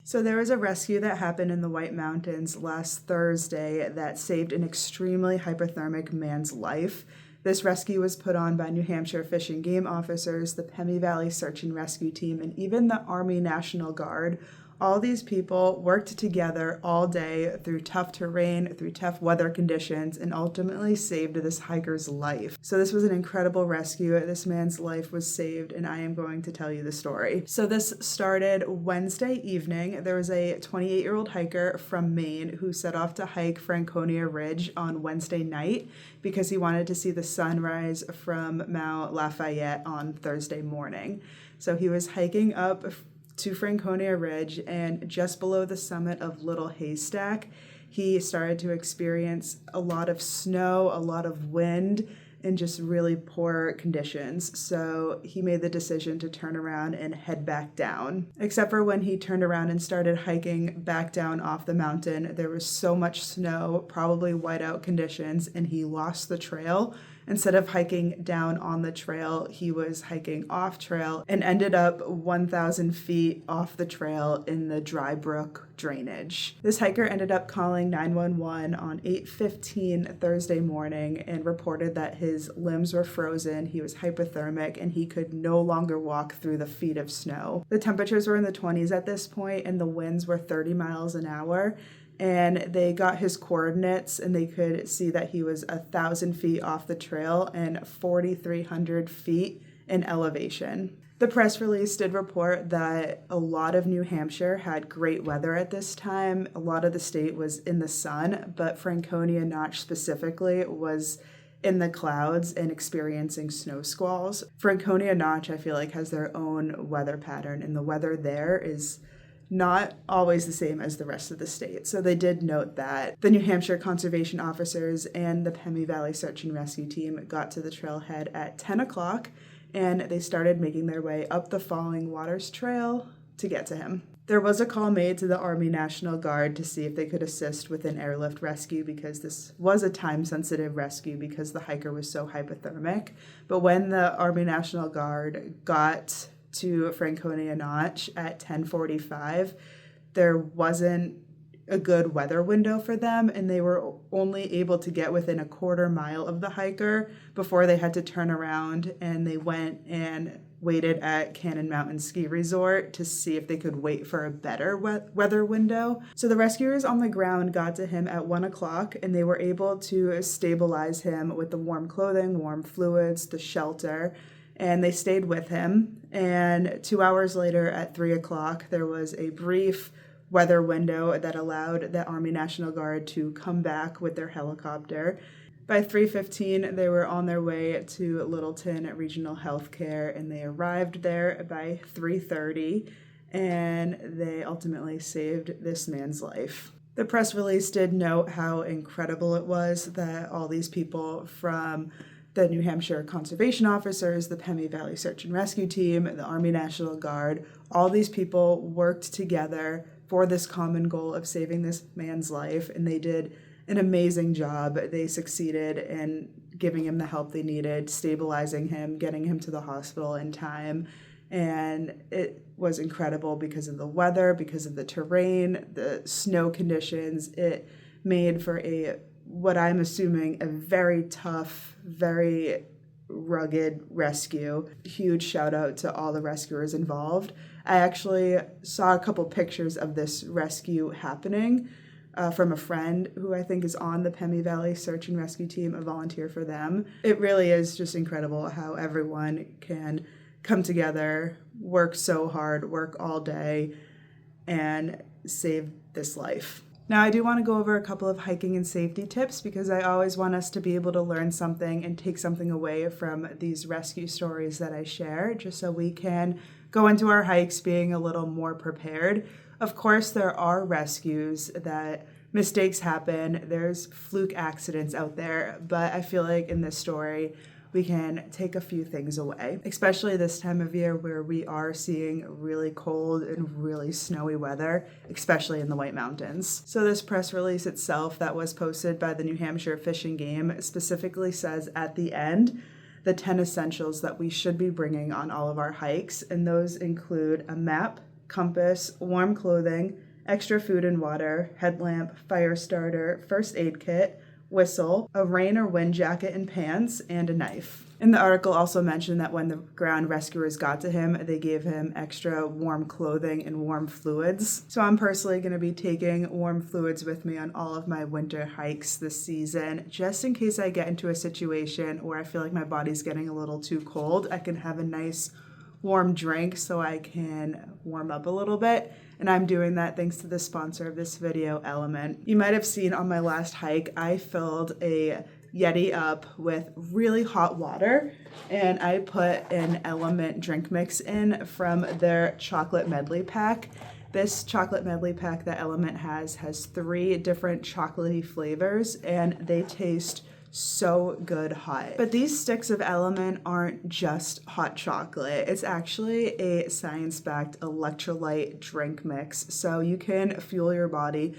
So there was a rescue that happened in the White Mountains last Thursday that saved an extremely hypothermic man's life. This rescue was put on by New Hampshire Fish and Game officers, the Pemi Valley Search and Rescue Team, and even the Army National Guard. All these people worked together all day through tough terrain, through tough weather conditions, and ultimately saved this hiker's life. So this was an incredible rescue. This man's life was saved, and I am going to tell you the story. So this started Wednesday evening. There was a 28-year-old hiker from Maine who set off to hike Franconia Ridge on Wednesday night because he wanted to see the sunrise from Mount Lafayette on Thursday morning. So he was hiking up to Franconia Ridge, and just below the summit of Little Haystack, he started to experience a lot of snow, a lot of wind, and just really poor conditions. So he made the decision to turn around and head back down. Except for when he turned around and started hiking back down off the mountain, there was so much snow, probably whiteout conditions, and he lost the trail. Instead of hiking down on the trail, he was hiking off trail and ended up 1,000 feet off the trail in the dry brook drainage. This hiker ended up calling 911 on 8:15 Thursday morning and reported that his limbs were frozen, he was hypothermic, and he could no longer walk through the feet of snow. The temperatures were in the 20s at this point, and the winds were 30 miles an hour. And they got his coordinates, and they could see that he was 1,000 feet off the trail and 4,300 feet in elevation. The press release did report that a lot of New Hampshire had great weather at this time. A lot of the state was in the sun, but Franconia Notch specifically was in the clouds and experiencing snow squalls. Franconia Notch, I feel like, has their own weather pattern, and the weather there is not always the same as the rest of the state. So they did note that the New Hampshire conservation officers and the Pemi Valley Search and Rescue Team got to the trailhead at 10 o'clock, and they started making their way up the Falling Waters Trail to get to him. There was a call made to the Army National Guard to see if they could assist with an airlift rescue because this was a time-sensitive rescue because the hiker was so hypothermic. But when the Army National Guard got to Franconia Notch at 10:45, there wasn't a good weather window for them, and they were only able to get within a quarter mile of the hiker before they had to turn around, and they went and waited at Cannon Mountain Ski Resort to see if they could wait for a better weather window. So the rescuers on the ground got to him at 1 o'clock, and they were able to stabilize him with the warm clothing, warm fluids, the shelter, and they stayed with him. And 2 hours later at 3 o'clock, there was a brief weather window that allowed the Army National Guard to come back with their helicopter. By 3:15, they were on their way to Littleton Regional Healthcare, and they arrived there by 3:30, and they ultimately saved this man's life. The press release did note how incredible it was that all these people from the New Hampshire conservation officers, the Pemi Valley Search and Rescue Team, the Army National Guard, all these people worked together for this common goal of saving this man's life, and they did an amazing job. They succeeded in giving him the help they needed, stabilizing him, getting him to the hospital in time, and it was incredible because of the weather, because of the terrain, the snow conditions. It made for what I'm assuming a very tough, very rugged rescue. Huge shout out to all the rescuers involved. I actually saw a couple pictures of this rescue happening from a friend who I think is on the Pemi Valley Search and Rescue Team, a volunteer for them. It really is just incredible how everyone can come together, work so hard, work all day, and save this life. Now, I do want to go over a couple of hiking and safety tips because I always want us to be able to learn something and take something away from these rescue stories that I share, just so we can go into our hikes being a little more prepared. Of course, there are rescues that mistakes happen. There's fluke accidents out there, but I feel like in this story, we can take a few things away, especially this time of year where we are seeing really cold and really snowy weather, especially in the White Mountains. So this press release itself that was posted by the New Hampshire Fish and Game specifically says at the end, the 10 essentials that we should be bringing on all of our hikes, and those include a map, compass, warm clothing, extra food and water, headlamp, fire starter, first aid kit, whistle, a rain or wind jacket and pants, and a knife. And the article also mentioned that when the ground rescuers got to him, they gave him extra warm clothing and warm fluids. So I'm personally going to be taking warm fluids with me on all of my winter hikes this season, just in case I get into a situation where I feel like my body's getting a little too cold. I can have a nice warm drink so I can warm up a little bit. And I'm doing that thanks to the sponsor of this video, Element. You might have seen on my last hike, I filled a Yeti up with really hot water, and I put an Element drink mix in from their chocolate medley pack. This chocolate medley pack that Element has 3 different chocolatey flavors, and they taste so good hot. But these sticks of Element aren't just hot chocolate. It's actually a science-backed electrolyte drink mix, so you can fuel your body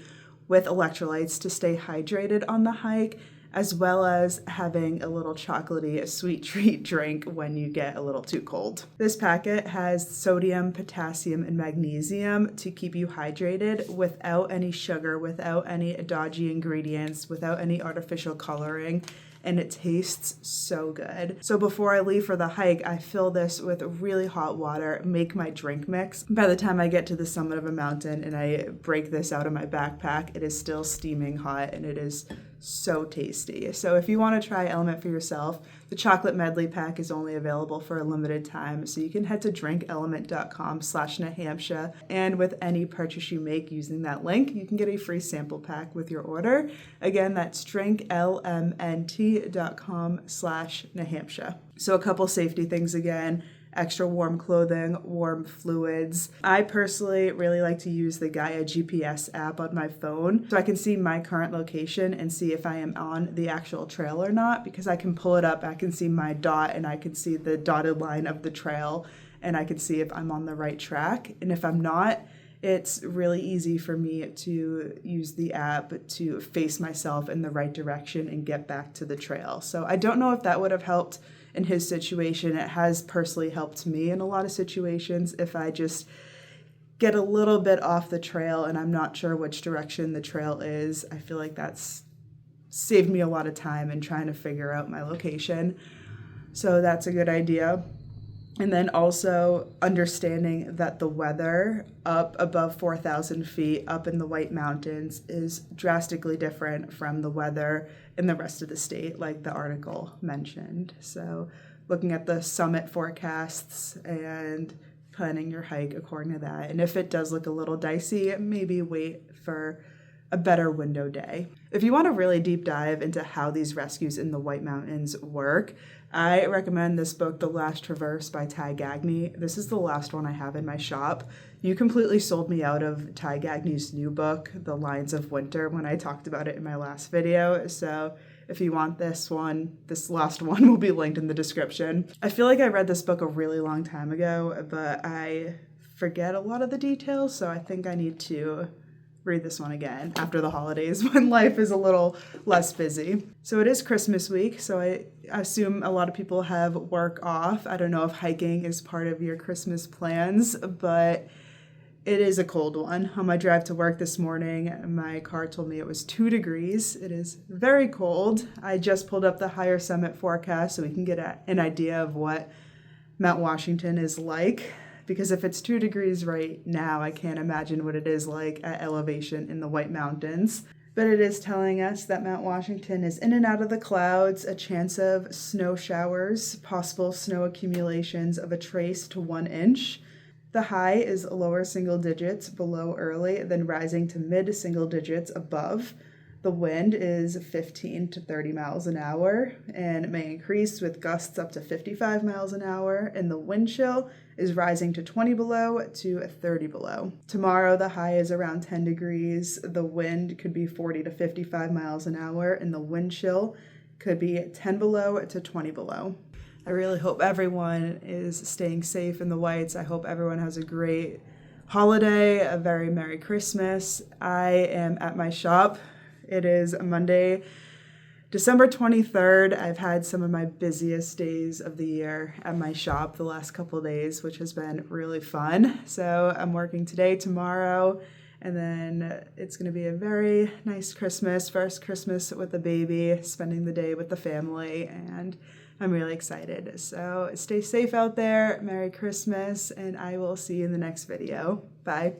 with electrolytes to stay hydrated on the hike, as well as having a little chocolatey sweet treat drink when you get a little too cold. This packet has sodium, potassium, and magnesium to keep you hydrated without any sugar, without any dodgy ingredients, without any artificial coloring, and it tastes so good. So before I leave for the hike, I fill this with really hot water, make my drink mix. By the time I get to the summit of a mountain and I break this out of my backpack, it is still steaming hot and it is so tasty. So if you want to try Element for yourself, the chocolate medley pack is only available for a limited time, so you can head to drinkelement.com/Nahamsha, and with any purchase you make using that link, you can get a free sample pack with your order. Again, that's drinklmnt.com/Nahamsha. So a couple safety things again: extra warm clothing, warm fluids. I personally really like to use the Gaia GPS app on my phone so I can see my current location and see if I am on the actual trail or not, because I can pull it up, I can see my dot, and I can see the dotted line of the trail, and I can see if I'm on the right track. And if I'm not, it's really easy for me to use the app to face myself in the right direction and get back to the trail. So I don't know if that would have helped in his situation. It has personally helped me in a lot of situations. If I just get a little bit off the trail and I'm not sure which direction the trail is, I feel like that's saved me a lot of time in trying to figure out my location. So that's a good idea. And then also understanding that the weather up above 4,000 feet up in the White Mountains is drastically different from the weather in the rest of the state, like the article mentioned. So looking at the summit forecasts and planning your hike according to that. And if it does look a little dicey, maybe wait for a better window day. If you want to really deep dive into how these rescues in the White Mountains work, I recommend this book, The Last Traverse by Ty Gagne. This is the last one I have in my shop. You completely sold me out of Ty Gagne's new book, The Lines of Winter, when I talked about it in my last video. So if you want this last one will be linked in the description. I feel like I read this book a really long time ago, but I forget a lot of the details, so I think I need to read this one again after the holidays when life is a little less busy. So it is Christmas week, so I assume a lot of people have work off. I don't know if hiking is part of your Christmas plans, but it is a cold one. On my drive to work this morning, my car told me it was 2 degrees. It is very cold. I just pulled up the higher summit forecast so we can get an idea of what Mount Washington is like. Because if it's 2 degrees right now, I can't imagine what it is like at elevation in the White Mountains. But it is telling us that Mount Washington is in and out of the clouds, a chance of snow showers, possible snow accumulations of a trace to 1 inch. The high is lower single digits below early, then rising to mid single digits above. The wind is 15 to 30 miles an hour, and it may increase with gusts up to 55 miles an hour, and the wind chill is rising to 20 below to 30 below. Tomorrow, the high is around 10 degrees. The wind could be 40 to 55 miles an hour, and the wind chill could be 10 below to 20 below. I really hope everyone is staying safe in the Whites. I hope everyone has a great holiday, a very Merry Christmas. I am at my shop. It is Monday, December 23rd, I've had some of my busiest days of the year at my shop the last couple of days, which has been really fun. So I'm working today, tomorrow, and then it's going to be a very nice Christmas, first Christmas with the baby, spending the day with the family, and I'm really excited. So stay safe out there, Merry Christmas, and I will see you in the next video. Bye.